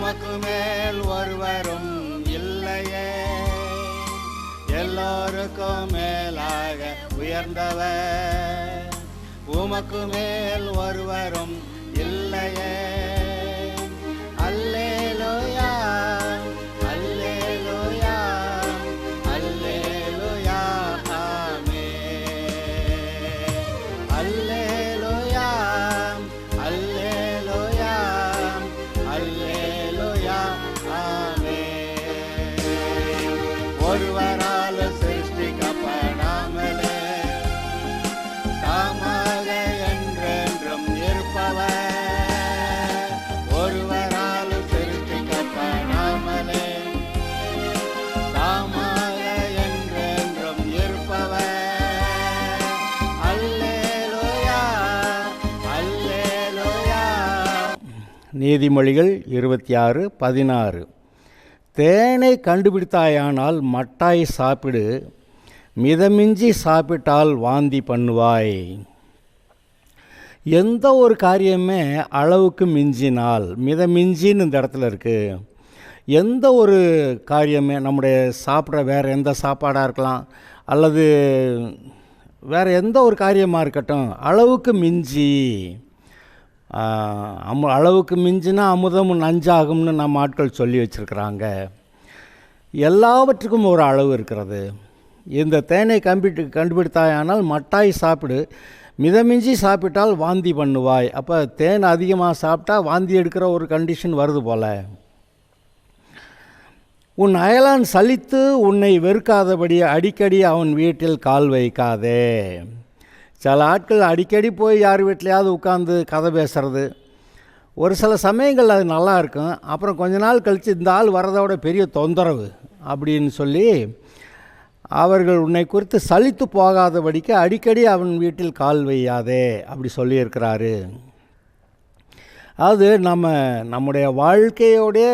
உமக்கு மேல் ஒருவரும் இல்லையே, எல்லோருக்கும் மேலாக உயர்ந்தவர். உமக்கு மேல் ஒருவரும் இல்லையே. அல்லேலூயா, அல்லேலூயா, அல்லேலூயா, ஆமென். அல்லேலூயா, அல்லேலூயா, அல்லேலூயா, ஆமென். ஒருவரால் சிருஷ்டிக்கப்படாமலே தாமாக என்றென்றும் இருப்பவர். ஒருவரால் சிருஷ்டிக்கப்படாமலே தாமாக என்றென்றும் இருப்பவர். அல்லேலூயா, அல்லேலூயா. நீதிமொழிகள் 26:16. தேனை கண்டுபிடித்தாயானால் மட்டாய் சாப்பிடு, மிதமிஞ்சி சாப்பிட்டால் வாந்தி பண்ணுவாய். எந்த ஒரு காரியமே அளவுக்கு மிஞ்சினால், மிதமிஞ்சின்னு இந்த இடத்துல இருக்குது. எந்த ஒரு காரியமே நம்முடைய சாப்பிட்ற வேறு எந்த சாப்பாடாக இருக்கலாம், அல்லது வேறு எந்த ஒரு காரியமாக இருக்கட்டும், அளவுக்கு மிஞ்சி, அளவுக்கு மிஞ்சினா அமுதமும் நஞ்சாகும்னு நம்ம ஆட்கள் சொல்லி வச்சுருக்கிறாங்க. எல்லாவற்றுக்கும் ஒரு அளவு இருக்கிறது. இந்த தேனை கண்டுபிடித்தாயானால் மட்டாய் சாப்பிடு, மிதமிஞ்சி சாப்பிட்டால் வாந்தி பண்ணுவாய். அப்போ தேன் அதிகமாக சாப்பிட்டா வாந்தி எடுக்கிற ஒரு கண்டிஷன் வருது போல். உன் அயலான் சலித்து உன்னை வெறுக்காதபடி அடிக்கடி அவன் வீட்டில் கால் வைக்காதே. சில ஆட்கள் அடிக்கடி போய் யார் வீட்டிலையாவது உட்காந்து கதை பேசுகிறது. ஒரு சில சமயங்கள் அது நல்லா இருக்கும். அப்புறம் கொஞ்ச நாள் கழித்து இந்த ஆள் வரதோட பெரிய தொந்தரவு அப்படின்னு சொல்லி அவர்கள் உன்னை குறித்து சலித்து போகாதபடிக்கு அடிக்கடி அவன் வீட்டில் கால் வையாதே அப்படி சொல்லியிருக்கிறாரு. அது நம்முடைய வாழ்க்கையோடைய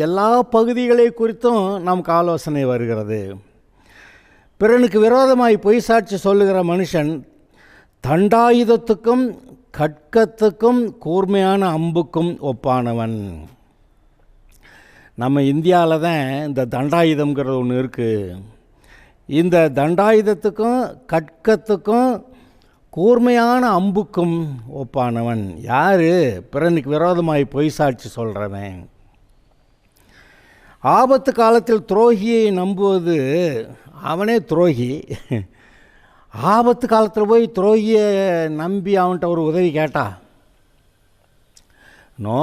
எல்லா பகுதிகளை குறித்தும் நமக்கு ஆலோசனை வருகிறது. பிறனுக்கு விரோதமாய் பொய் சாட்சி சொல்லுகிற மனுஷன் தண்டாயுதத்துக்கும் கட்கத்துக்கும் கூர்மையான அம்புக்கும் ஒப்பானவன். நம்ம இந்தியாவில் தான் இந்த தண்டாயுதம்ங்கிறது ஒன்று இருக்குது. இந்த தண்டாயுதத்துக்கும் கட்கத்துக்கும் கூர்மையான அம்புக்கும் ஒப்பானவன் யார்? பிறனுக்கு விரோதமாய் பொய் சாட்சி சொல்கிறவன். ஆபத்து காலத்தில் துரோகியை நம்புவது அவனே துரோகி. ஆபத்து காலத்தில் போய் துரோகியை நம்பி அவன்கிட்ட ஒரு உதவி கேட்டா நோ.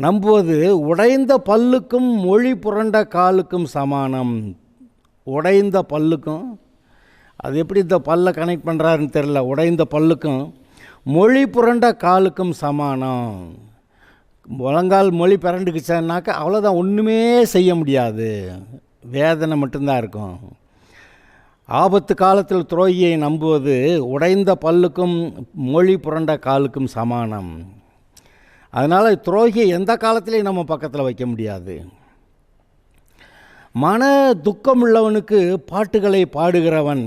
நம்புவது உடைந்த பல்லுக்கும் மொழி புரண்ட காலுக்கும் சமானம். உடைந்த பல்லுக்கும், அது எப்படி இந்த பல்லை கனெக்ட் பண்ணுறாருன்னு தெரில, உடைந்த பல்லுக்கும் மொழி புரண்ட காலுக்கும் சமானம். முழங்கால் மொழி பிறண்டுக்குச்சான்னாக்கா அவ்வளோதான், ஒன்றுமே செய்ய முடியாது, வேதனை மட்டும்தான் இருக்கும். ஆபத்து காலத்தில் துரோகியை நம்புவது உடைந்த பல்லுக்கும் மொழி புரண்ட காலுக்கும் சமானம். அதனால் துரோகியை எந்த காலத்திலையும் நம்ம பக்கத்தில் வைக்க முடியாது. மன துக்கம் உள்ளவனுக்கு பாட்டுகளை பாடுகிறவன்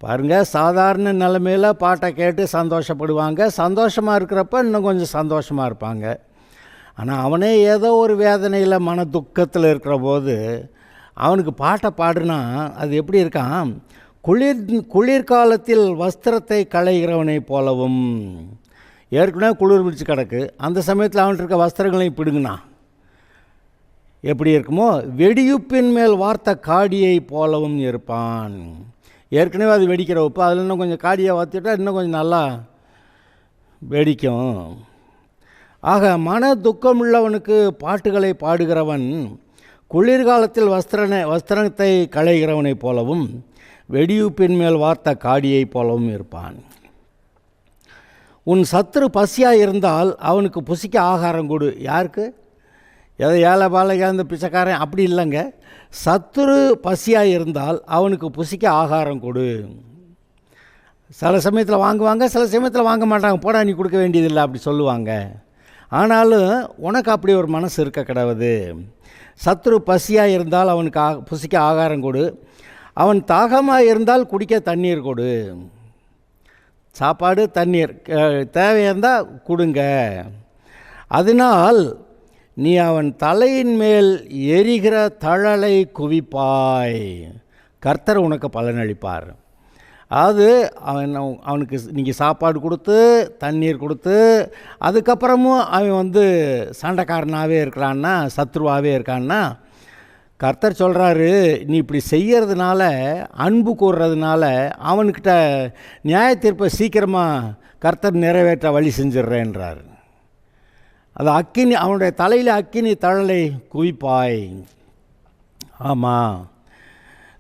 பாருங்கள், சாதாரண நிலைமையில் பாட்டை கேட்டு சந்தோஷப்படுவாங்க. சந்தோஷமாக இருக்கிறப்ப இன்னும் கொஞ்சம் சந்தோஷமாக இருப்பாங்க. ஆனால் அவனே ஏதோ ஒரு வேதனையில் மன துக்கத்தில் இருக்கிற போது அவனுக்கு பாட்டை பாடுனா அது எப்படி இருக்கான்? குளிர்காலத்தில் வஸ்திரத்தை களைகிறவனை போலவும். ஏற்கனவே குளிர் பிடிச்சி கிடக்கு, அந்த சமயத்தில் அவன்கிட்ட இருக்க வஸ்திரங்களையும் பிடுங்கினா எப்படி இருக்குமோ, வெடியுப்பின் மேல் வார்த்த காடியை போலவும் இருப்பான். ஏற்கனவே அது வெடிக்கிற உப்பு, அதில் இன்னும் கொஞ்சம் காடியை வார்த்திட்டா இன்னும் கொஞ்சம் நல்லா வெடிக்கும். ஆக மன துக்கமுள்ளவனுக்கு பாட்டுகளை பாடுகிறவன் குளிர்காலத்தில் வஸ்திரத்தை களைகிறவனைப் போலவும் வெடியுப்பின் மேல் வார்த்த காடியை போலவும் இருப்பான். உன் சத்துரு பசியாக இருந்தால் அவனுக்கு புசிக்க ஆகாரம் கொடு. யாருக்கு? ஏதோ ஏழை பாலையா இந்த பிச்சைக்காரன் அப்படி இல்லைங்க. சத்துரு பசியாக இருந்தால் அவனுக்கு புசிக்க ஆகாரம் கொடு. சில சமயத்தில் வாங்குவாங்க, சில சமயத்தில் வாங்க மாட்டாங்க. போடா நீ கொடுக்க வேண்டியதில்லை அப்படி சொல்லுவாங்க. ஆனாலும் உனக்கு அப்படி ஒரு மனசு இருக்க கிடவுது. சத்துரு பசியாக இருந்தால் அவனுக்கு புசிக்க ஆகாரம் கொடு. அவன் தாகமாக இருந்தால் குடிக்க தண்ணீர் கொடு. சாப்பாடு தண்ணீர் தேவையாக இருந்தால் கொடுங்க. அதனால் நீ அவன் தலையின் மேல் எரிகிற தழலை குவிப்பாய். கர்த்தர் உனக்கு பலனளிப்பார். அதாவது அவனுக்கு நீங்கள் சாப்பாடு கொடுத்து தண்ணீர் கொடுத்து அதுக்கப்புறமும் அவன் சண்டைக்காரனாகவே இருக்கிறான்னா, சத்ருவாகவே இருக்கான்னா, கர்த்தர் சொல்கிறாரு, நீ இப்படி செய்கிறதுனால, அன்பு கூறுறதுனால அவன்கிட்ட நியாய தீர்ப்பை சீக்கிரமாக கர்த்தர் நிறைவேற்ற வழி செஞ்சிடுறேன்றார். அது அக்கினி, அவனுடைய தலையில் அக்கினி தழலை குவிப்பாய். ஆமாம்,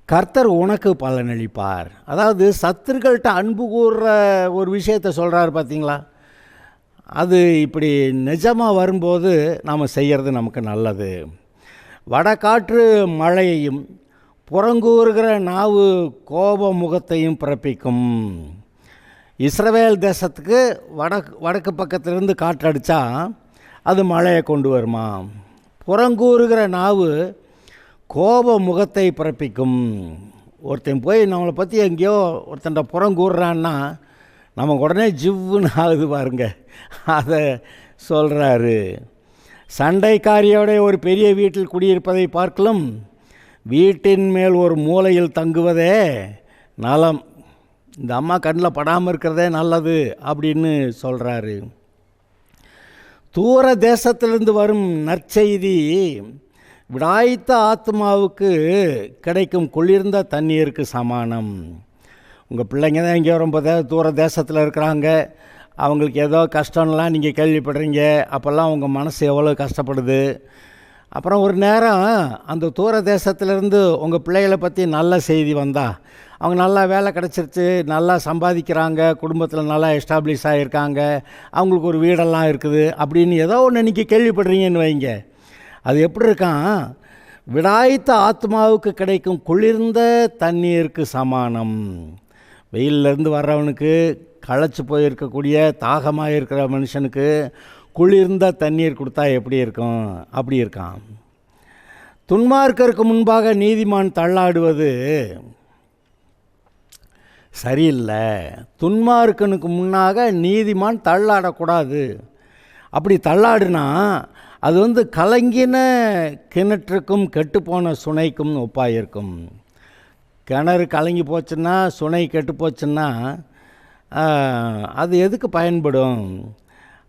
கர்த்தர் உனக்கு பலனளிப்பார். அதாவது சத்துருக்கள்கிட்ட அன்பு கூறுற ஒரு விஷயத்தை சொல்கிறாரு பார்த்தீங்களா, அது இப்படி நிஜமாக வரும்போது நாம் செய்கிறது நமக்கு நல்லது. வடகாற்று மழையையும் புறங்கூறுகிற நாவு கோப முகத்தையும் பிறப்பிக்கும். இஸ்ரவேல் தேசத்துக்கு வடக்கு பக்கத்திலிருந்து காற்றடித்தா அது மழையை கொண்டு வருமா. புறங்கூறுகிற நாவு கோப முகத்தை பிறப்பிக்கும். ஒருத்தன் போய் நம்மளை பற்றி எங்கேயோ ஒருத்தன்ட புறங்கூறுறான்னா நமக்கு உடனே ஜிவ்வுன்னு ஆகுது பாருங்க. அதை சொல்கிறாரு. சண்டைக்காரியோட ஒரு பெரிய வீட்டில் குடியிருப்பதை பார்க்கலும் வீட்டின் மேல் ஒரு மூலையில் தங்குவதே நலம். இந்த அம்மா கண்ணில் படாமல் இருக்கிறதே நல்லது அப்படின்னு சொல்கிறாரு. தூர தேசத்திலிருந்து வரும் நற்செய்தி விடாய்த்த ஆத்மாவுக்கு கிடைக்கும் குளிர்ந்த தண்ணீருக்கு சமானம். உங்கள் பிள்ளைங்க தான் எங்கேயோ ரொம்ப தூர தேசத்தில் இருக்கிறாங்க, அவங்களுக்கு ஏதோ கஷ்டம்லாம் நீங்கள் கேள்விப்படுறீங்க. அப்போல்லாம் உங்கள் மனசு எவ்வளோ கஷ்டப்படுது. அப்புறம் ஒரு நேரம் அந்த தூர தேசத்துலேருந்து உங்கள் பிள்ளைகளை பற்றி நல்ல செய்தி வந்தால், அவங்க நல்லா வேலை கிடச்சிருச்சு, நல்லா சம்பாதிக்கிறாங்க, குடும்பத்தில் நல்லா எஸ்டாப்ளிஷ் ஆகியிருக்காங்க, அவங்களுக்கு ஒரு வீடெல்லாம் இருக்குது அப்படின்னு ஏதோ ஒன்று நீங்கள் கேள்விப்படுறீங்கன்னு வைங்க. அது எப்படி இருக்கான், விடாய்த்த ஆத்மாவுக்கு கிடைக்கும் குளிர்ந்த தண்ணீருக்கு சமானம். வெயிலிருந்து வர்றவனுக்கு, களைச்சி போயிருக்கக்கூடிய தாகமாக இருக்கிற மனுஷனுக்கு குளிர்ந்த தண்ணீர் கொடுத்தா எப்படி இருக்கும், அப்படி இருக்கான். துன்மார்க்கருக்கு முன்பாக நீதிமான் தள்ளாடுவது சரியில்லை. துன்மார்க்கனுக்கு முன்னாக நீதிமான் தள்ளாடக்கூடாது. அப்படி தள்ளாடுனா அது கலங்கின கிணற்றுக்கும் கெட்டுப்போன சுனைக்கும் ஒப்பாயிருக்கும். கிணறு கலங்கி போச்சுன்னா, சுனை கெட்டு போச்சுன்னா அது எதுக்கு பயன்படும்?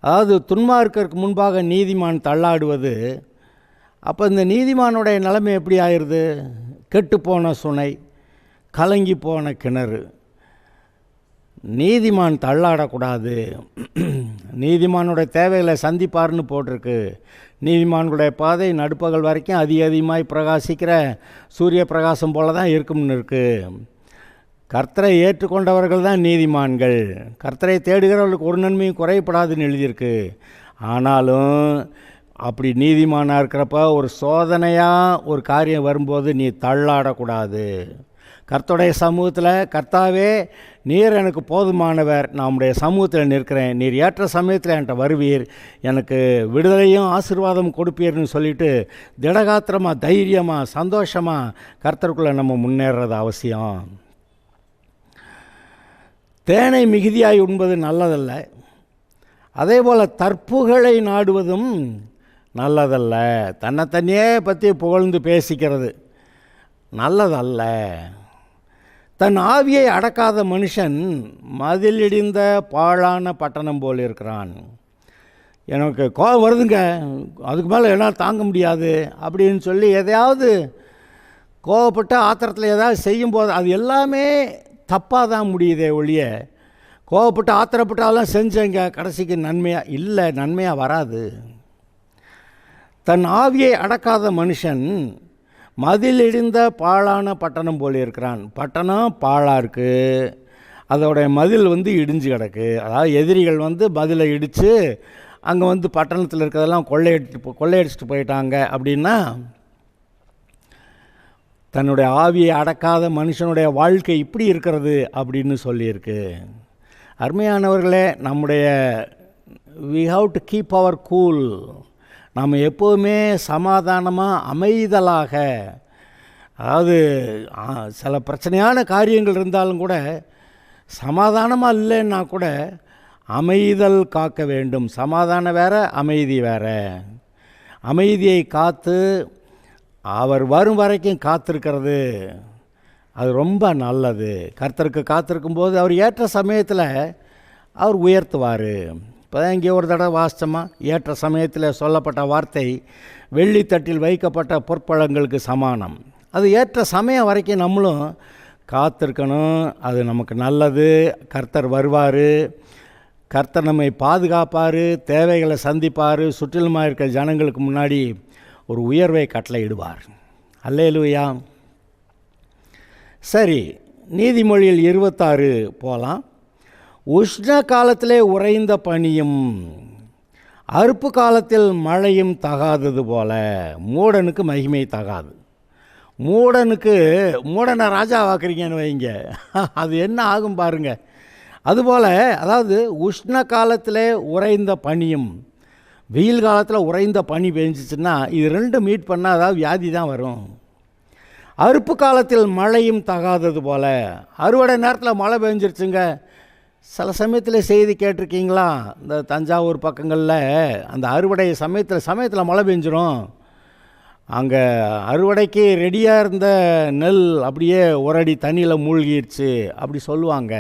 அதாவது துன்மார்க்கருக்கு முன்பாக நீதிமான் தள்ளாடுவது, அப்போ இந்த நீதிமானுடைய நிலைமை எப்படி ஆயிடுது? கெட்டுப்போன சுனை, கலங்கி போன கிணறு. நீதிமான் தள்ளாடக்கூடாது. நீதிமானுடைய தேவைகளை சந்திப்பார்னு போட்டிருக்கு. நீதிமான்களுடைய பாதை நடுப்பகல் வரைக்கும் அதிகமாய் பிரகாசிக்கிற சூரிய பிரகாசம் போல தான் இருக்கும்னு இருக்குது. கர்த்தரை ஏற்றுக்கொண்டவர்கள் தான் நீதிமான்கள். கர்த்தரை தேடுகிறவர்களுக்கு ஒரு நன்மையும் குறைப்படாதுன்னு எழுதியிருக்கு. ஆனாலும் அப்படி நீதிமானாக இருக்கிறப்ப ஒரு சோதனையாக ஒரு காரியம் வரும்போது நீ தள்ளாடக்கூடாது. கர்த்தருடைய சமூகத்தில், கர்த்தாவே நீர் எனக்கு போதுமானவர், நான் உம்முடைய சமூகத்தில் நிற்கிறேன், நீர் ஏற்ற சமயத்தில் என்கிட்ட வருவீர், எனக்கு விடுதலையும் ஆசீர்வாதம் கொடுப்பீர்னு சொல்லிட்டு திடகாத்திரமாக, தைரியமாக, சந்தோஷமாக கர்த்தருக்குள்ளே நம்ம முன்னேறது அவசியம். தேனை மிகுதியாய் உண்பது நல்லதல்ல, அதே போல் தற்புகளை நாடுவதும் நல்லதல்ல. தன்னைத்தனியே பற்றி புகழ்ந்து பேசிக்கிறது நல்லதல்ல. தன் ஆவியை அடக்காத மனுஷன் மதிலிடிந்த பாழான பட்டணம் போல் இருக்கிறான். எனக்கு கோபம் வருதுங்க, அதுக்கு மேலே என்னால் தாங்க முடியாது அப்படின்னு சொல்லி எதையாவது கோபப்பட்ட ஆத்திரத்தில் ஏதாவது செய்யும்போது அது எல்லாமே தப்பாக தான் முடியுதே ஒழிய, கோபப்பட்டு ஆத்திரப்பட்டாலாம் செஞ்சேங்க கடைசிக்கு நன்மையாக இல்லை, நன்மையாக வராது. தன் ஆவியை அடக்காத மனுஷன் மதில் இடிந்த பாழான பட்டணம் போல் இருக்கிறான். பட்டணம் பாழாக இருக்குது, அதோடைய மதில் இடிஞ்சு கிடக்கு. அதாவது எதிரிகள் மதிலை இடித்து அங்கே பட்டணத்தில் இருக்கிறதெல்லாம் கொள்ளையடிச்சிட்டு போயிட்டாங்க. அப்படின்னா தன்னுடைய ஆவியை அடக்காத மனுஷனுடைய வாழ்க்கை இப்படி இருக்கிறது அப்படின்னு சொல்லியிருக்கு. அருமையானவர்களே, நம்முடைய we have to keep our cool. நாம் எப்போவுமே சமாதானமாக, அமைதலாக, அதாவது சில பிரச்சனையான காரியங்கள் இருந்தாலும் கூட சமாதானமாக இல்லைன்னா கூட அமைதல் காக்க வேண்டும். சமாதானம் வேற, அமைதி வேற. அமைதியை காத்து அவர் வரும் வரைக்கும் காத்திருக்கிறது அது ரொம்ப நல்லது. கர்த்தருக்கு காத்திருக்கும்போது அவர் ஏற்ற சமயத்தில் அவர் உயர்த்துவார். இப்போ தான் இங்கே ஒரு தடவை வாசித்தோமா, ஏற்ற சமயத்தில் சொல்லப்பட்ட வார்த்தை வெள்ளித்தட்டில் வைக்கப்பட்ட பொற்பழங்களுக்கு சமானம். அது ஏற்ற சமயம் வரைக்கும் நம்மளும் காத்திருக்கணும். அது நமக்கு நல்லது. கர்த்தர் வருவார், கர்த்தர் நம்மை பாதுகாப்பார், தேவைகளை சந்திப்பார், சுற்றிலுமாக இருக்கிற ஜனங்களுக்கு முன்னாடி ஒரு உயர்வை கட்டளையிடுவார். அல்லேலூயா. சரி, நீதிமொழியில் 26 போகலாம். உஷ்ண காலத்திலே உறைந்த பனியும் அறுப்பு காலத்தில் மழையும் தகாதது போல மூடனுக்கு மகிமை தகாது. மூடனை ராஜா வாக்குறீங்கன்னு வைங்க, அது என்ன ஆகும் பாருங்க. அதுபோல், அதாவது உஷ்ண காலத்தில் உறைந்த பனியும், வெயில் காலத்தில் உறைந்த பனி பெஞ்சிச்சுன்னா இது ரெண்டும் மீட் பண்ணால் அதாவது வியாதி தான் வரும். அறுப்பு காலத்தில் மழையும் தகாதது போல், அறுவடை நேரத்தில் மழை பெஞ்சிருச்சுங்க. சில சமயத்தில் செய்தி கேட்டிருக்கீங்களா, இந்த தஞ்சாவூர் பக்கங்களில் அந்த அறுவடை சமயத்தில் மழை பெஞ்சிரும். அங்கே அறுவடைக்கு ரெடியாக இருந்த நெல் அப்படியே ஒரு அடி தண்ணியில் மூழ்கிடுச்சு அப்படி சொல்லுவாங்க.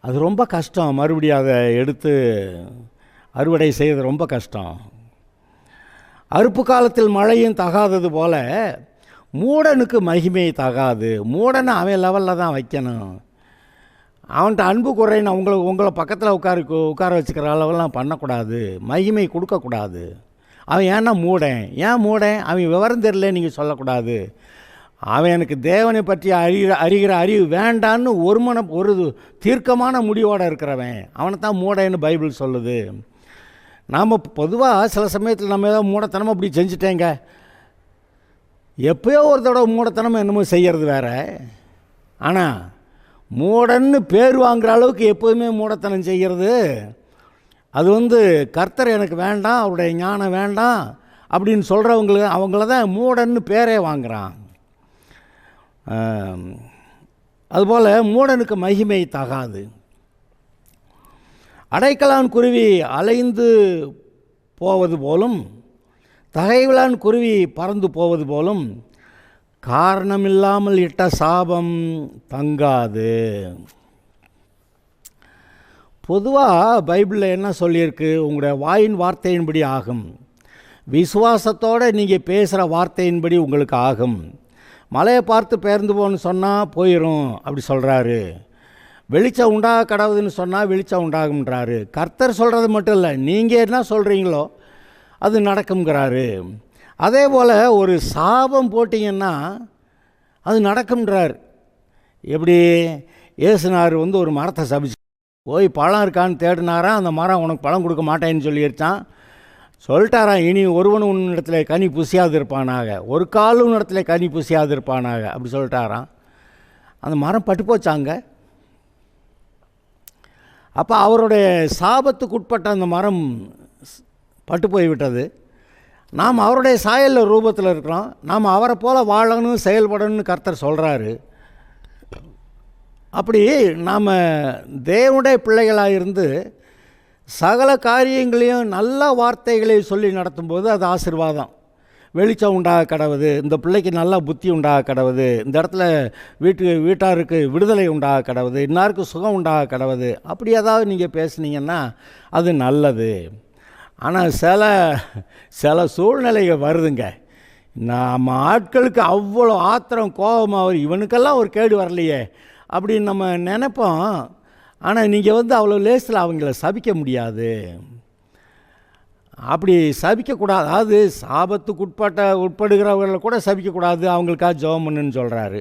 அது ரொம்ப கஷ்டம். மறுபடியும் அதை எடுத்து அறுவடை செய்வது ரொம்ப கஷ்டம். அறுப்பு காலத்தில் மழையும் தகாதது போல் மூடனுக்கு மகிமை தகாது. மூடனை அவன் லெவலில் தான் வைக்கணும். அவன்கிட்ட அன்பு குறைன்னு உங்களை பக்கத்தில் உட்கார வச்சுக்கிற அளவெல்லாம் பண்ணக்கூடாது. மகிமை கொடுக்கக்கூடாது. அவன் ஏன்னா மூடன், அவன் விவரம் தெரியல நீங்கள் சொல்லக்கூடாது. அவன் எனக்கு தேவனை பற்றி அறிகிற அறிவு வேண்டான்னு ஒரு தீர்க்கமான முடிவோடு இருக்கிறவன் அவனை தான் மூடன்னு பைபிள் சொல்லுது. நாம் பொதுவாக சில சமயத்தில் நம்ம ஏதோ மூடத்தனமாக அப்படி செஞ்சுட்டேங்க, எப்போயோ ஒரு தடவை மூடத்தனம் என்னமோ செய்கிறது வேற. ஆனால் மூடன்னு பேர் வாங்குகிற அளவுக்கு எப்போதுமே மூடத்தனம் செய்கிறது அது கர்த்தர் எனக்கு வேண்டாம், அவருடைய ஞானம் வேண்டாம் அப்படின்னு அவங்கள தான் மூடன்னு பேரே வாங்குகிறான். அதுபோல் மூடனுக்கு மகிமை தகாது. அடைக்கலான் குருவி அலைந்து போவது போலும், தகைவிலான் குருவி பறந்து போவது போலும் காரணமில்லாமல் இட்ட சாபம் தங்காது. பொதுவாக பைபிளில் என்ன சொல்லியிருக்கு, உங்களுடைய வாயின் வார்த்தையின்படி ஆகும், விசுவாசத்தோடு நீங்கள் பேசுகிற வார்த்தையின்படி உங்களுக்கு ஆகும். மலையை பார்த்து பெயர்ந்து போன்னு சொன்னால் போயிடும் அப்படி சொல்கிறாரு. வெளிச்சம் உண்டாக கடவுதுன்னு சொன்னால் வெளிச்சம் உண்டாகும்ன்றாரு. கர்த்தர் சொல்கிறது மட்டும் இல்லை, நீங்கள் என்ன சொல்கிறீங்களோ அது நடக்குங்கிறாரு. அதே போல் ஒரு சாபம் போட்டிங்கன்னா அது நடக்கும்ன்றார். எப்படி ஏசுனார் ஒரு மரத்தை சபிச்சு போய் பழம் இருக்கான்னு தேடினாராம். அந்த மரம் உனக்கு பழம் கொடுக்க மாட்டேன்னு சொல்லிடுச்சான். சொல்லிட்டாராம், இனி ஒருவனும் உன்னிடத்துல கனி புசியாது இருப்பானாக, ஒரு காலும் உன்னிடத்துல கனி புசியாது இருப்பானாக அப்படி சொல்லிட்டாராம். அந்த மரம் பட்டு போச்சாங்க. அப்போ அவருடைய சாபத்துக்கு உட்பட்ட அந்த மரம் பட்டு போய்விட்டது. நாம் அவருடைய சாயலில் ரூபத்தில் இருக்கிறோம். நாம் அவரை போல் வாழணும், செயல்படணும்னு கர்த்தர் சொல்கிறாரு. அப்படி நாம் தேவனுடைய பிள்ளைகளாக இருந்து சகல காரியங்களையும் நல்ல வார்த்தைகளை சொல்லி நடத்தும்போது அது ஆசீர்வாதம். வெளிச்சம் உண்டாக கடவுது, இந்த பிள்ளைக்கு நல்லா புத்தி உண்டாக கடவுது, இந்த இடத்துல வீட்டாருக்கு விடுதலை உண்டாக கடவுது, இன்னாருக்கு சுகம் உண்டாக கடவுது, அப்படி ஏதாவது நீங்கள் பேசுனீங்கன்னா அது நல்லது. ஆனால் சில சூழ்நிலைகள் வருதுங்க, நம்ம ஆட்களுக்கு அவ்வளோ ஆத்திரம் கோபமாக வரும், இவனுக்கெல்லாம் ஒரு கேடு வரலையே அப்படின்னு நம்ம நினைப்போம். ஆனால் நீங்கள் அவ்வளோ லேசில் அவங்கள சபிக்க முடியாது. அப்படி சபிக்கக்கூடாது. அதாவது சாபத்துக்கு உட்படுகிறவர்களை கூட சபிக்கக்கூடாது, அவங்களுக்காக ஜெபம் பண்ணுன்னு சொல்கிறாரு.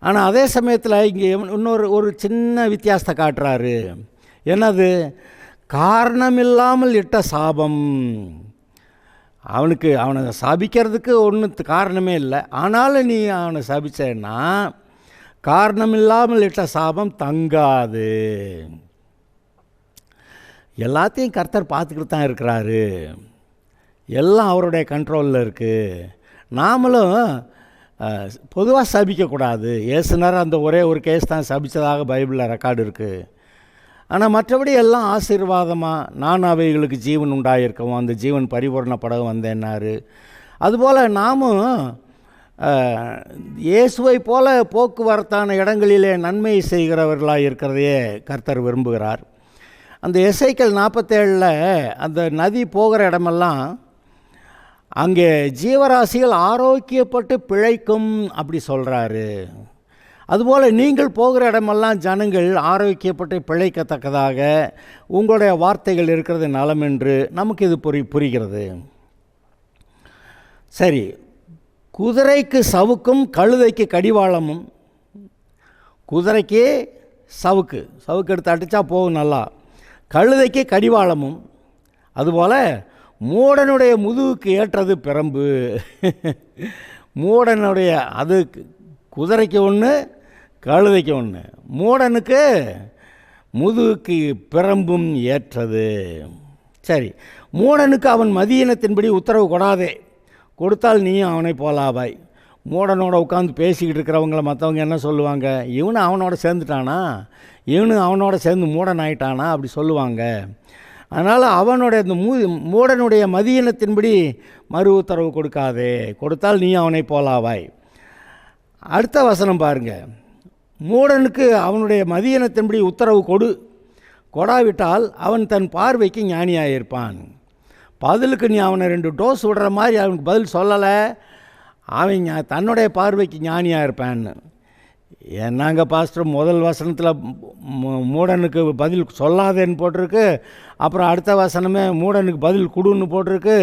ஆனால் அதே சமயத்தில் இங்கே ஒரு சின்ன வித்தியாசத்தை காட்டுறாரு. என்னது? காரணமில்லாமல் இட்ட சாபம். அவனை சபிக்கிறதுக்கு ஒன்றும் காரணமே இல்லை, ஆனாலும் நீ அவனை சபிச்சேன்னா காரணமில்லாமல் இட்ட சாபம் தங்காது. எல்லாத்தையும் கர்த்தர் பார்த்துக்கிட்டு தான் இருக்கிறாரு, எல்லாம் அவருடைய கண்ட்ரோலில் இருக்குது. நாமளும் பொதுவாக சபிக்கக்கூடாது. ஏசுனார் அந்த ஒரே ஒரு கேஸ் தான் சபித்ததாக பைபிளில் ரெக்கார்டு இருக்குது. ஆனால் மற்றபடி எல்லாம் ஆசீர்வாதமாக நான் அவைகளுக்கு ஜீவன் உண்டாயிருக்கவும் அந்த ஜீவன் பரிபூரணப்படவும் வந்தேன்னாரு. அதுபோல் நாமும் இயேசுவை போல போக்குவரத்தான இடங்களிலே நன்மை செய்கிறவர்களாக இருக்கிறதையே கர்த்தர் விரும்புகிறார். அந்த எசேக்கியேல் 47 அந்த நதி போகிற இடமெல்லாம் அங்கே ஜீவராசிகள் ஆரோக்கியப்பட்டு பிழைக்கும் அப்படி சொல்கிறாரு. அதுபோல் நீங்கள் போகிற இடமெல்லாம் ஜனங்கள் ஆரோக்கியப்பட்டு பிழைக்கத்தக்கதாக உங்களுடைய வார்த்தைகள் இருக்கிறது நலம் என்று நமக்கு இது புரிகிறது. சரி, குதிரைக்கு சவுக்கும் கழுதைக்கு கடிவாளமும். குதிரைக்கு சவுக்கு எடுத்து அடித்தா போகும் நல்லா, கழுதைக்கு கடிவாளமும். அதுபோல் மூடனுடைய முதுகுக்கு ஏற்றது பிரம்பு. மூடனுடைய அது குதிரைக்கு ஒன்று, கழுதைக்கு ஒன்று. மூடனுக்கு முதுகுக்கு பிரம்பும் ஏற்றது. சரி, மூடனுக்கு அவன் மதியினத்தின்படி உத்தரவு கொடாதே, கொடுத்தால் நீயும் அவனை போலாவாய். மூடனோட உட்காந்து பேசிக்கிட்டு இருக்கிறவங்கள மற்றவங்க என்ன சொல்லுவாங்க? இவனு அவனோட சேர்ந்துட்டானா, இவனு அவனோட சேர்ந்து மூடன் ஆயிட்டானா அப்படி சொல்லுவாங்க. அதனால் அவனுடைய இந்த மூடனுடைய மதியினத்தின்படி மறு உத்தரவு கொடுக்காதே, கொடுத்தால் நீ அவனை போலாவாய். அடுத்த வசனம் பாருங்கள். மூடனுக்கு அவனுடைய மதியினத்தின்படி உத்தரவு கொடாவிட்டால் அவன் தன் பார்வைக்கு ஞானியாக இருப்பான். பதிலுக்கு நீ அவனை 2 டோஸ் விடுற மாதிரி அவனுக்கு பதில் சொல்லலை, அவன் தன்னுடைய பார்வைக்கு ஞானியாக இருப்பான்னு. என்னங்க பாஸ்டர், முதல் வசனத்தில் மூடனுக்கு பதில் சொல்லாதேன்னு போட்டிருக்கு, அப்புறம் அடுத்த வசனமே மூடனுக்கு பதில் கொடுன்னு போட்டிருக்கு.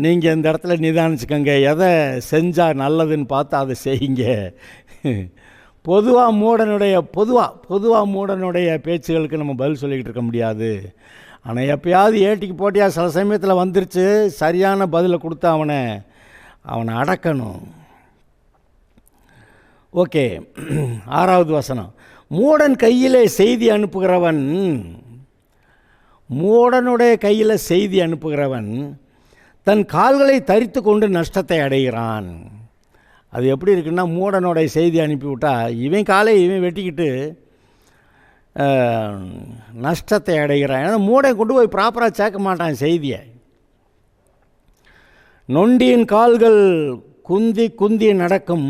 நீங்கள் இந்த இடத்துல நிதானிச்சுக்கங்க, எதை செஞ்சால் நல்லதுன்னு பார்த்து அதை செய்யுங்க. பொதுவாக மூடனுடைய பேச்சுகளுக்கு நம்ம பதில் சொல்லிக்கிட்டு இருக்க முடியாது. ஆனால் எப்பயாவது ஏட்டிக்கு போட்டியாக சில சமயத்தில் வந்துருச்சு, சரியான பதிலை கொடுத்து அவனை அடக்கணும். ஓகே, 6வது வசனம். மூடன் கையிலே செய்தி அனுப்புகிறவன், மூடனுடைய கையில் செய்தி அனுப்புகிறவன் தன் கால்களை தரித்து கொண்டு நஷ்டத்தை அடைகிறான். அது எப்படி இருக்குன்னா, மூடனுடைய செய்தி அனுப்பிவிட்டா இவன் காலை இவன் வெட்டிக்கிட்டு நஷ்டத்தை அடைகிறான். ஏன்னா மூடன் கொண்டு போய் ப்ராப்பராக சேர்க்க மாட்டான் செய்தியை. நொண்டியின் கால்கள் குந்தி குந்தி நடக்கும்,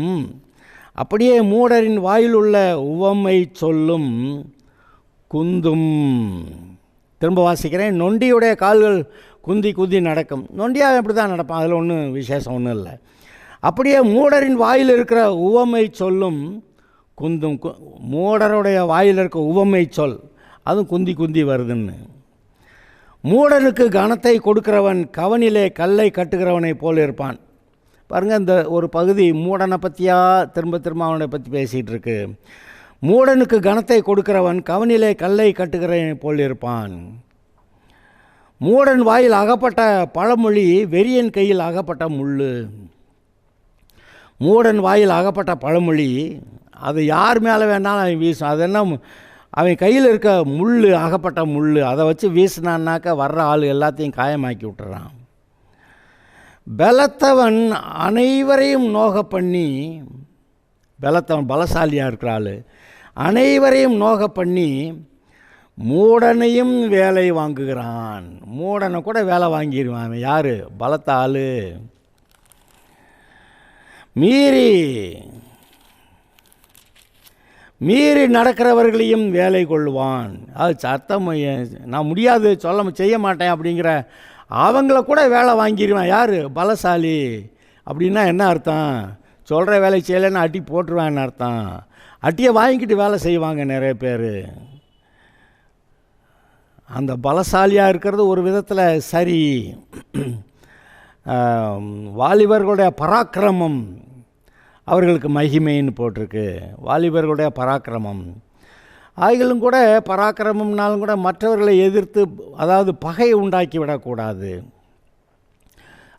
அப்படியே மூடரின் வாயில் உள்ள உவமை சொல்லும் குந்தும். திரும்ப வாசிக்கிறேன். நொண்டியுடைய கால்கள் குந்தி குந்தி நடக்கும். நொண்டியாக அப்படி தான் நடப்பான், அதில் ஒன்றும் விசேஷம் ஒன்றும் இல்லை. அப்படியே மூடரின் வாயில் இருக்கிற உவமை சொல்லும் குந்தும். மூடருடைய வாயில் இருக்க உவமை சொல் அதுவும் குந்தி குந்தி வருதுன்னு. மூடனுக்கு கனத்தை கொடுக்கிறவன் கவனிலே கல்லை கட்டுகிறவனை போல் இருப்பான். பாருங்கள், இந்த ஒரு பகுதி மூடனை பற்றியா திரும்ப அவனை பற்றி பேசிகிட்டு இருக்கு. மூடனுக்கு கனத்தை கொடுக்கிறவன் கவனிலே கல்லை கட்டுகிறவனை போல் இருப்பான். மூடன் வாயில் அகப்பட்ட பழமொழி வெறியன் கையில் அகப்பட்ட முள். மூடன் வாயில் அகப்பட்ட பழமொழி அது யார் மேலே வேணாலும் அவன் வீசும். அது என்ன, அவன் கையில் இருக்க முள், அகப்பட்ட முள், அதை வச்சு வீசினான்னாக்க வர்ற ஆள் எல்லாத்தையும் காயமாக்கி விட்டுறான். பலத்தவன் அனைவரையும் நோக பண்ணி, பலத்தவன் பலசாலியாக இருக்கிற ஆள் அனைவரையும் நோக பண்ணி மூடனையும் வேலை வாங்குகிறான். மூடனை கூட வேலை வாங்கிடுவான். அவன் யார்? பலத்த ஆள். மீறி நடக்கிறவர்களையும் வேலை கொள்வான். அது சத்தம், நான் முடியாது செய்ய மாட்டேன் அப்படிங்கிற அவங்கள கூட வேலை வாங்கிடுவான். யார்? பலசாலி. அப்படின்னா என்ன அர்த்தம்? சொல்கிற வேலை செய்யலைன்னு அட்டி போட்டுருவான்னு அர்த்தம். அட்டியை வாங்கிக்கிட்டு வேலை செய்வாங்க நிறைய பேர். அந்த பலசாலியாக இருக்கிறது ஒரு விதத்தில் சரி. வாலிபர்களுடைய பராக்கிரமம் அவர்களுக்கு மகிமைன்னு போட்டிருக்கு. வாலிபர்களுடைய பராக்கிரமம். ஆகிலும் கூட பராக்கிரமம்னாலும் கூட மற்றவர்களை எதிர்த்து, அதாவது பகையை உண்டாக்கி விடக்கூடாது.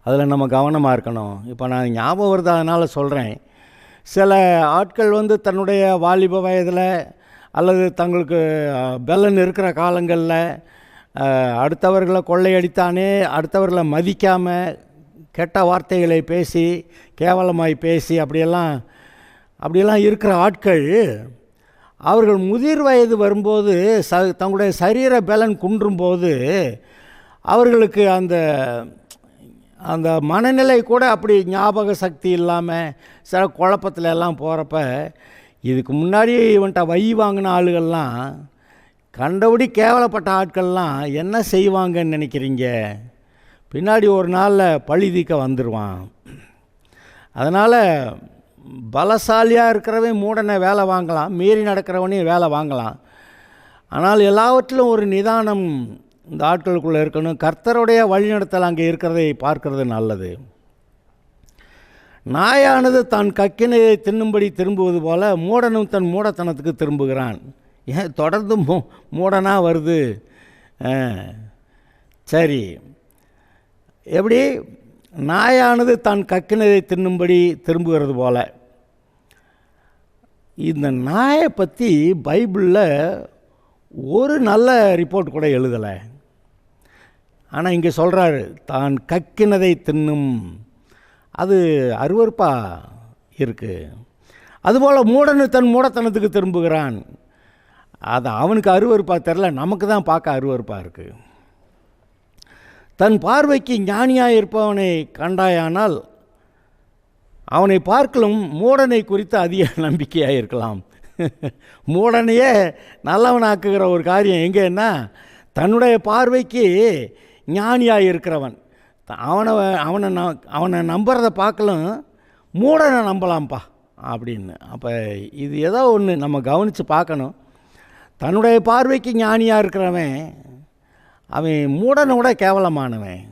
அதில் நம்ம கவனமாக இருக்கணும். இப்போ நான் ஞாபகம் வருது, அதனால் சொல்கிறேன். சில ஆட்கள் தன்னுடைய வாலிப வயதில் அல்லது தங்களுக்கு பெலன் இருக்கிற காலங்களில் அடுத்தவர்களை கொள்ளையடித்தானே, அடுத்தவர்களை மதிக்காமல் கெட்ட வார்த்தைகளை பேசி, கேவலமாய் பேசி அப்படியெல்லாம் இருக்கிற ஆட்கள் அவர்கள் முதிர் வயது வரும்போது தங்களுடைய சரீர பலன் குன்றும்போது அவர்களுக்கு அந்த அந்த மனநிலை கூட அப்படி ஞாபக சக்தி இல்லாமல் சில குழப்பத்தில் எல்லாம் போகிறப்ப, இதுக்கு முன்னாடி இவன்ட்ட வை வாங்கின ஆளுகள்லாம், கண்டபடி கேவலப்பட்ட ஆட்கள்லாம் என்ன செய்வாங்கன்னு நினைக்கிறீங்க? பின்னாடி ஒரு நாளில் பழி தீர்க்க வந்துடுவான். அதனால் பலசாலியாக இருக்கிறவன் மூடனை வேலை வாங்கலாம், மீறி நடக்கிறவனையும் வேலை வாங்கலாம். ஆனால் எல்லாவற்றிலும் ஒரு நிதானம் இந்த ஆட்களுக்குள்ளே இருக்கணும். கர்த்தருடைய வழிநடத்தல் அங்கே இருக்கிறதை பார்க்கறது நல்லது. நாயானது தான் கக்கினையை தின்னும்படி திரும்புவது போல மூடனும் தன் மூடத்தனத்துக்கு திரும்புகிறான். ஏன் தொடர்ந்து மூடனாக வருது? சரி, எப்படி நாயானது தான் கக்கினதை தின்னும்படி திரும்புகிறது போல. இந்த நாயை பற்றி பைபிளில் ஒரு நல்ல ரிப்போர்ட் கூட எழுதலை. ஆனால் இங்கே சொல்கிறாரு, தான் கக்கினதை தின்னும். அது அருவருப்பாக இருக்குது. அதுபோல் மூடனு தன் மூடத்தனத்துக்கு திரும்புகிறான். அது அவனுக்கு அருவருப்பாக தெரில, நமக்கு தான் பார்க்க அருவருப்பாக இருக்குது. தன் பார்வைக்கு ஞானியாக இருப்பவனை கண்டாயானால் அவனை பார்க்கலும் மூடனை குறித்து அதிக நம்பிக்கையாக இருக்கலாம். மூடனையே நல்லவனாக்குகிற ஒரு காரியம் எங்கேன்னா, தன்னுடைய பார்வைக்கு ஞானியாக இருக்கிறவன் அவனை நம்புறதை பார்க்கலும் மூடனை நம்பலாம்ப்பா அப்படின்னு. அப்போ இது ஏதோ ஒன்று நம்ம கவனித்து பார்க்கணும். தன்னுடைய பார்வைக்கு ஞானியாக இருக்கிறவன் அவன் மூடனை விட கேவலமானவன்.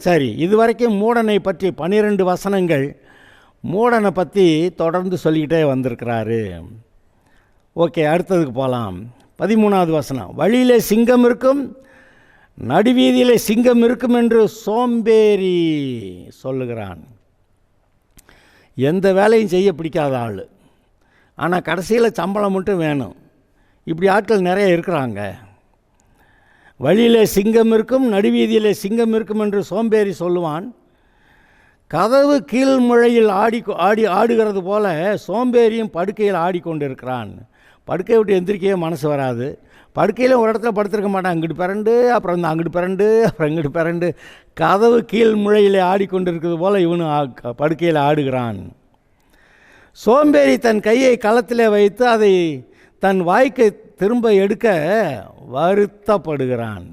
சரி, இதுவரைக்கும் மூடனை பற்றி 12 வசனங்கள் மூடனை பற்றி தொடர்ந்து சொல்லிக்கிட்டே வந்திருக்கிறாரு. ஓகே, அடுத்ததுக்கு போகலாம். 13வது வசனம், வழியிலே சிங்கம் இருக்கும், நடுவீதியிலே சிங்கம் இருக்கும் என்று சோம்பேறி சொல்லுகிறான். எந்த வேலையும் செய்ய பிடிக்காத ஆள், ஆனால் கடைசியில் சம்பளம் மட்டும் வேணும். இப்படி ஆட்கள் நிறைய இருக்கிறாங்க. வழியிலே சிங்கம் இருக்கும், நடுவீதியிலே சிங்கம் இருக்கும் என்று சோம்பேறி சொல்லுவான். கதவு கீழ்முழையில் ஆடுகிறது போல சோம்பேறியும் படுக்கையில் ஆடிக்கொண்டிருக்கிறான். படுக்கையை விட்டு எந்திரிக்கவே மனசு வராது. படுக்கையில் ஒரு இடத்துல படுத்திருக்க மாட்டான். அங்கிட்டு பிறண்டு, அப்புறம் இந்த அங்கிட்டு பிறண்டு, அப்புறம் இங்கிட்டு பிறண்டு, கதவு கீழ்முழையில் ஆடிக்கொண்டிருக்கிறது போல இவனு படுக்கையில் ஆடுகிறான். சோம்பேறி தன் கையை களத்திலே வைத்து அதை தன் வாய்க்கு திரும்ப எடுக்க வருத்தப்படுகிறான்.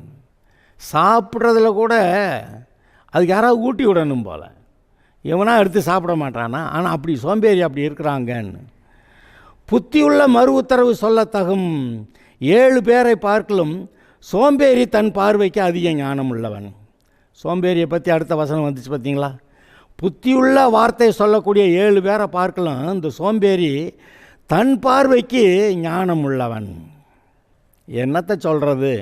சாப்பிட்றதுல கூட அதுக்கு யாராவது ஊட்டி விடணும் போல், இவனா எடுத்து சாப்பிட மாட்டானா? ஆனால் அப்படி சோம்பேறி அப்படி இருக்கிறாங்கன்னு. புத்தியுள்ள மறு உத்தரவு சொல்லத்தகும் 7 பேரை பார்க்கலும் சோம்பேறி தன் பார்வைக்கு அதிக ஞானம் உள்ளவன். சோம்பேறியை பற்றி அடுத்த வசனம் வந்துச்சு பார்த்தீங்களா? புத்தியுள்ள வார்த்தை சொல்லக்கூடிய 7 பேரை பார்க்கலாம், இந்த சோம்பேறி தன் பார்வைக்கு ஞானம் உள்ளவன். என்னத்தை சொல்கிறது?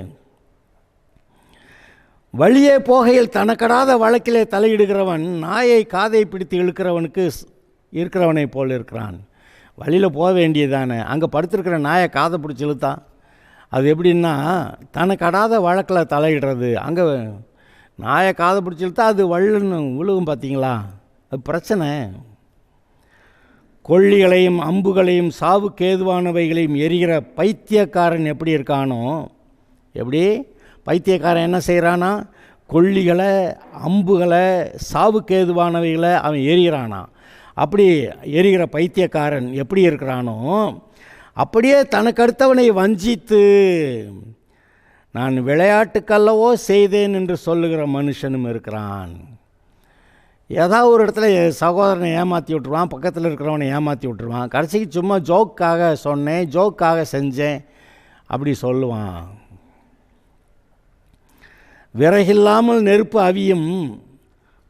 வழியே போகையில் தனக்கடாத வழக்கிலே தலையிடுகிறவன் நாயை காதை பிடித்து இருக்கிறவனை போல் இருக்கிறான். வழியில் போக வேண்டியதானே, அங்கே படுத்திருக்கிற நாயை காதை பிடிச்சி இழுத்தான். அது எப்படின்னா, தனக்கடாத வழக்கில் தலையிடுறது. அங்கே நாயை காதை பிடிச்சி இழுத்தா அது வள்ளுன்னு விழுகும் பார்த்தீங்களா? அது பிரச்சனை. கொள்ளிகளையும் அம்புகளையும் சாவுக்கு ஏதுவானவைகளையும் எரிகிற பைத்தியக்காரன் எப்படி இருக்கானோ, எப்படி பைத்தியக்காரன் என்ன செய்கிறானா? கொள்ளிகளை அம்புகளை சாவுக்கு ஏதுவானவைகளை அவன் எரிகிறானா. அப்படி எரிகிற பைத்தியக்காரன் எப்படி இருக்கிறானோ, அப்படியே தனக்கு அடுத்தவனை வஞ்சித்து நான் விளையாட்டுக்கல்லவோ செய்தேன் என்று சொல்லுகிற மனுஷனும் இருக்கிறான். ஏதாவது ஒரு இடத்துல சகோதரனை ஏமாற்றி விட்டுருவான், பக்கத்தில் இருக்கிறவனை ஏமாற்றி விட்டுருவான். கடைசிக்கு சும்மா ஜோக்காக சொன்னேன், ஜோக்காக செஞ்சேன் அப்படி சொல்லுவான். விறகில்லாமல் நெருப்பு அவியும்,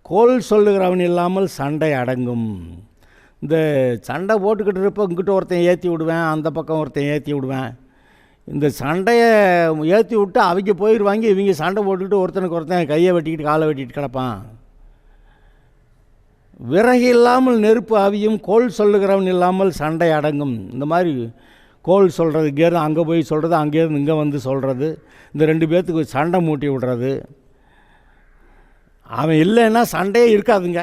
கோல் சொல்லுகிறவன் இல்லாமல் சண்டை அடங்கும். இந்த சண்டை போட்டுக்கிட்டு இருப்ப இங்கிட்ட ஒருத்தன் ஏற்றி விடுவேன், அந்த பக்கம் ஒருத்தன் ஏற்றி விடுவேன். இந்த சண்டையை ஏற்றி விட்டு அவங்க போயிடுவாங்க, இவங்க சண்டை போட்டுக்கிட்டு ஒருத்தனுக்கு ஒருத்தன் கையை வெட்டிக்கிட்டு காலை வெட்டிக்கிட்டு கிடப்பான். விறகு இல்லாமல் நெருப்பு அவியும், கோல் சொல்லுகிறவன் இல்லாமல் சண்டை அடங்கும். இந்த மாதிரி கோல் சொல்கிறது, இங்கேருந்து அங்கே போய் சொல்கிறது, அங்கேருந்து இங்கே வந்து சொல்கிறது, இந்த 2 பேர்த்துக்கு சண்டை மூட்டி விடுறது. அவன் இல்லைன்னா சண்டையே இருக்காதுங்க.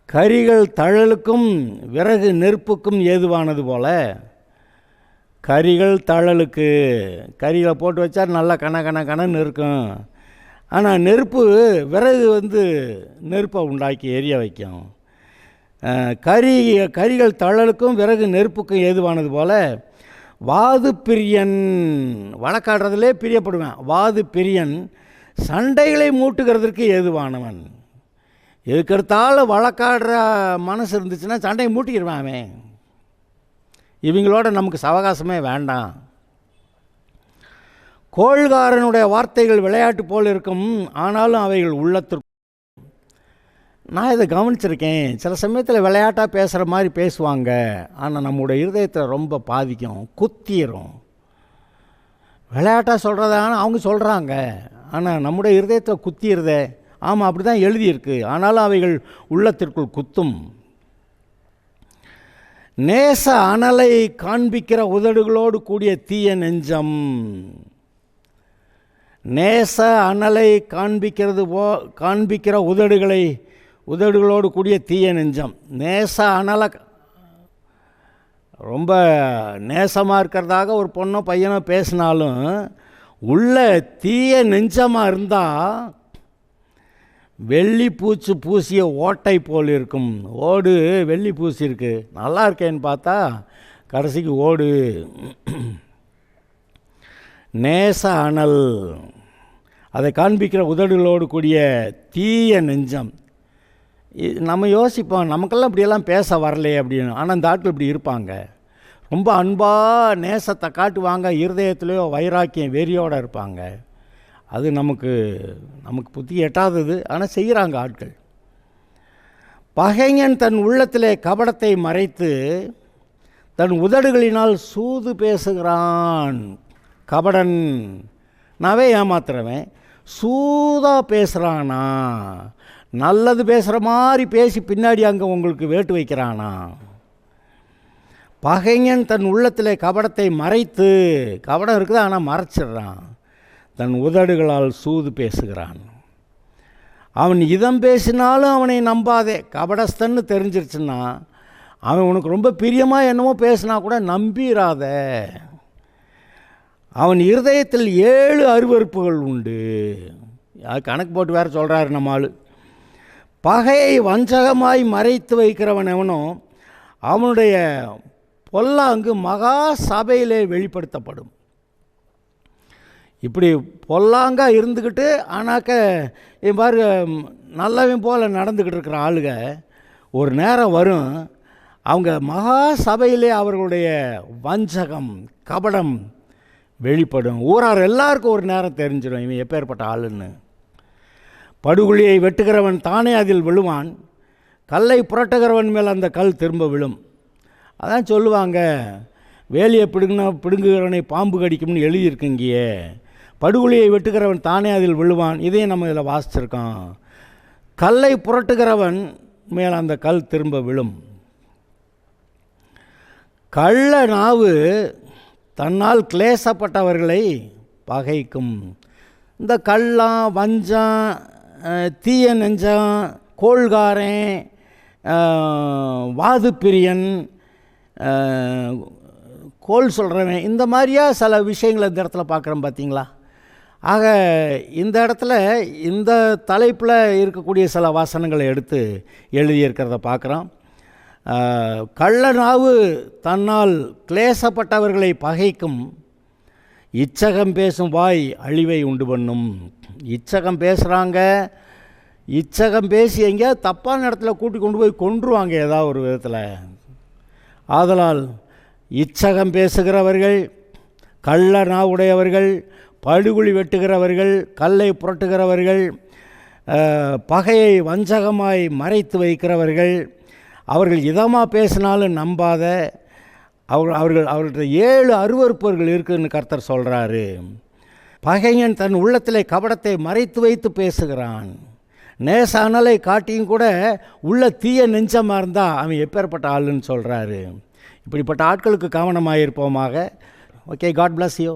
கரிகள் தழலுக்கும் விறகு நெருப்புக்கும் ஏதுவானது போல, கரிகள் தழலுக்கு, கரிகளை போட்டு வச்சா நல்லா கணன்னு இருக்கும். ஆனால் நெருப்பு, விறகு நெருப்பை உண்டாக்கி எரிய வைக்கும். கரிகள் தழலுக்கும் விறகு நெருப்புக்கும் ஏதுவானது போல, வாது பிரியன், வழக்காடுறதுலே பிரியப்படுவேன், வாது பிரியன் சண்டைகளை மூட்டுகிறதற்கு ஏதுவானவன். எதுக்கெடுத்தாலும் வழக்காடுற மனசு இருந்துச்சுன்னா சண்டையை மூட்டிக்கிடுவான் அவன். இவங்களோட நமக்கு சவகாசமே வேண்டாம். கோள்காரனுடைய வார்த்தைகள் விளையாட்டு போல் இருக்கும், ஆனாலும் அவைகள் உள்ளத்திற்கு. நான் இதை கவனிச்சிருக்கேன். சில சமயத்தில் விளையாட்டாக பேசுகிற மாதிரி பேசுவாங்க, ஆனால் நம்முடைய இருதயத்தை ரொம்ப பாதிக்கும், குத்திரும். விளையாட்டாக சொல்கிறதான அவங்க சொல்கிறாங்க, ஆனால் நம்முடைய இருதயத்தை குத்திடுதே. ஆமாம், அப்படி தான் எழுதியிருக்கு, ஆனாலும் அவைகள் உள்ளத்திற்குள் குத்தும். நேச அனலை காண்பிக்கிற உதடுகளோடு கூடிய தீய நெஞ்சம். நேச அனலை காண்பிக்கிற உதடுகளோடு கூடிய தீய நெஞ்சம். நேச அனலை ரொம்ப நேசமாக இருக்கிறதாக ஒரு பொண்ணோ பையனோ பேசினாலும் உள்ள தீய நெஞ்சமாக இருந்தால் வெள்ளி பூச்சு பூசிய ஓட்டை போல் இருக்கும். ஓடு வெள்ளி பூசி இருக்கு, நல்லா இருக்கேன்னு பார்த்தா கடைசிக்கு ஓடு. நேச அனல், அதை காண்பிக்கிற உதடுகளோடு கூடிய தீய நெஞ்சம். நம்ம யோசிப்போம், நமக்கெல்லாம் இப்படியெல்லாம் பேச வரலையே அப்படின்னு. ஆனால் இந்த ஆட்கள் இப்படி இருப்பாங்க, ரொம்ப அன்பாக நேசத்தை காட்டுவாங்க, இருதயத்துலேயோ வைராக்கியம் வெறியோடு இருப்பாங்க. அது நமக்கு புத்தி எட்டாதது, ஆனால் செய்கிறாங்க ஆட்கள். பகைஞன் தன் உள்ளத்திலே கபடத்தை மறைத்து தன் உதடுகளினால் சூது பேசுகிறான். கபடன், நாவே ஏமாத்துறவன் சூதாக பேசுகிறானா, நல்லது பேசுகிற மாதிரி பேசி பின்னாடி அங்கே உங்களுக்கு வேட்டு வைக்கிறானா. பகைஞன் தன் உள்ளத்திலே கபடத்தை மறைத்து, கபடம் இருக்குது ஆனால் மறைச்சிடுறான், தன் உதடுகளால் சூது பேசுகிறான். அவன் இதம் பேசினாலும் அவனை நம்பாதே. கபடஸ்தன்னு தெரிஞ்சிருச்சுன்னா அவன் உனக்கு ரொம்ப பிரியமாக என்னமோ பேசினா கூட நம்பிராத. அவன் இருதயத்தில் 7 அருவருப்புகள் உண்டு. கணக்கு போட்டு வேறு சொல்கிறாரு நம்ம ஆள். பகையை வஞ்சகமாய் மறைத்து வைக்கிறவன் எவனோ அவனுடைய பொல்லாங்கு மகா சபையிலே வெளிப்படுத்தப்படும். இப்படி பொல்லாங்காக இருந்துக்கிட்டு ஆனாக்க பாரு நல்லவன் போல் நடந்துக்கிட்டு இருக்கிற ஆளுங்க ஒரு நேரம் வரும், அவங்க மகா சபையிலே அவர்களுடைய வஞ்சகம் கபடம் வெளிப்படும். ஊரார் எல்லாருக்கும் ஒரு நேரம் தெரிஞ்சிடும் இவன் எப்பேற்பட்ட ஆளுன்னு. படுகுழியை வெட்டுகிறவன் தானே அதில் விழுவான், கல்லை புரட்டுகிறவன் மேல் அந்த கல் திரும்ப விழும். அதான் சொல்லுவாங்க, வேலியை பிடுங்குகிறவனை பாம்பு கடிக்கும்னு எழுதியிருக்கு இங்கேயே. படுகுழியை வெட்டுகிறவன் தானே அதில் விழுவான், இதையும் நம்ம இதில் வாசிச்சிருக்கோம். கல்லை புரட்டுகிறவன் மேல் அந்த கல் திரும்ப விழும். கள்ள நாவு தன்னால் கிளேசப்பட்டவர்களை பகைக்கும். இந்த கள்ளம், வஞ்சம், தீய நெஞ்சம், கோள்காரன், வாது பிரியன், கோல் சொல்கிறவன், இந்த மாதிரியா சில விஷயங்களை இந்த இடத்துல பார்க்குறோம் பார்த்தீங்களா. ஆக இந்த இடத்துல இந்த தலைப்பில் இருக்கக்கூடிய சில வசனங்களை எடுத்து எழுதியிருக்கிறத பார்க்குறோம். கள்ளநாவு தன்னால் கிளேசப்பட்டவர்களை பகைக்கும், இச்சகம் பேசும் வாய் அழிவை உண்டு பண்ணும். இச்சகம் பேசுகிறாங்க, இச்சகம் பேசி எங்கேயாவது தப்பான இடத்துல கூட்டி கொண்டு போய் கொன்றுவாங்க ஏதாவது ஒரு விதத்தில். ஆதலால் இச்சகம் பேசுகிறவர்கள், கள்ள நாவுடையவர்கள், படுகுழி வெட்டுகிறவர்கள், கல்லை புரட்டுகிறவர்கள், பகையை வஞ்சகமாய் மறைத்து வைக்கிறவர்கள், அவர்கள் இதமாக பேசினாலும் நம்பாத. அவர்கள்ட்ட 7 அருவருப்பவர்கள் இருக்குதுன்னு கர்த்தர் சொல்கிறாரு. பகைஞன் தன் உள்ளத்திலே கபடத்தை மறைத்து வைத்து பேசுகிறான். நேச அனலை காட்டியும் கூட உள்ள தீய நெஞ்சமாக இருந்தால் அவன் எப்பேற்பட்ட ஆளுன்னு சொல்கிறாரு. இப்படிப்பட்ட ஆட்களுக்கு கவனமாக இருப்போமாக. Okay, God bless you.